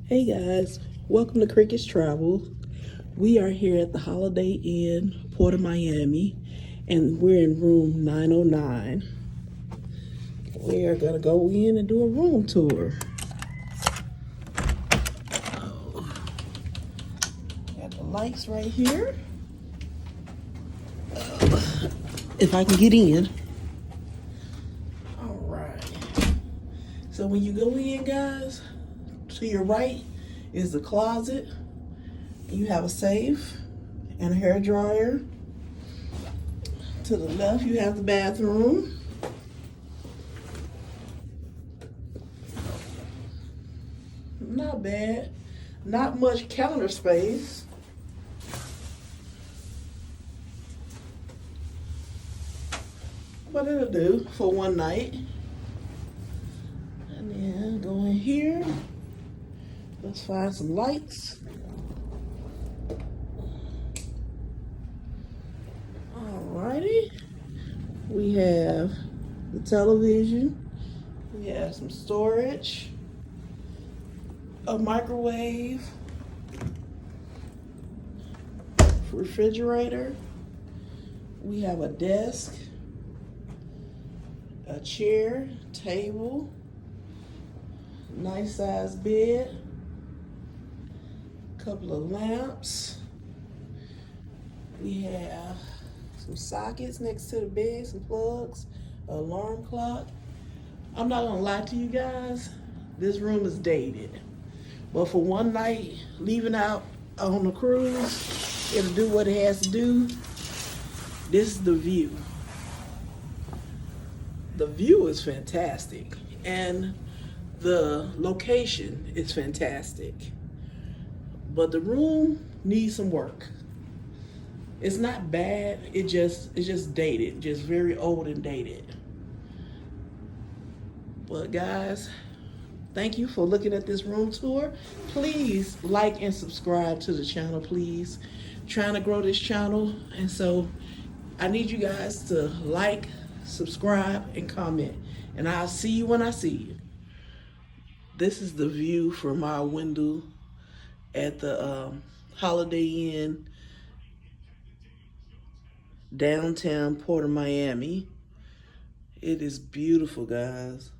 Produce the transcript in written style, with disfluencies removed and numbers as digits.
Hey guys, welcome to Cricket's Travel. We are here at the Holiday Inn, Port of Miami, and we're in room 909. We are gonna go in and do a room tour. Got the lights right here. If I can get in. All right. So when you go in, guys, to your right is the closet. You have a safe and a hair dryer. To the left, you have the bathroom. Not bad. Not much counter space. But it'll do for one night. And then go in here. Let's find some lights. Alrighty. We have the television. We have some storage. A microwave. Refrigerator. We have a desk. A chair, table. Nice sized bed. Couple of lamps. We have some sockets next to the bed, some plugs, an alarm clock. I'm not gonna lie to you guys, this room is dated. But for one night, leaving out on the cruise, it'll do what it has to do. This is the view. The view is fantastic, and the location is fantastic. But the room needs some work. It's not bad, it's just dated, just very old and dated. But guys, thank you for looking at this room tour. Please like and subscribe to the channel, please. Trying to grow this channel, and so I need you guys to like, subscribe, and comment. And I'll see you when I see you. This is the view from our window at the Holiday Inn, downtown Port of Miami. It is beautiful, guys.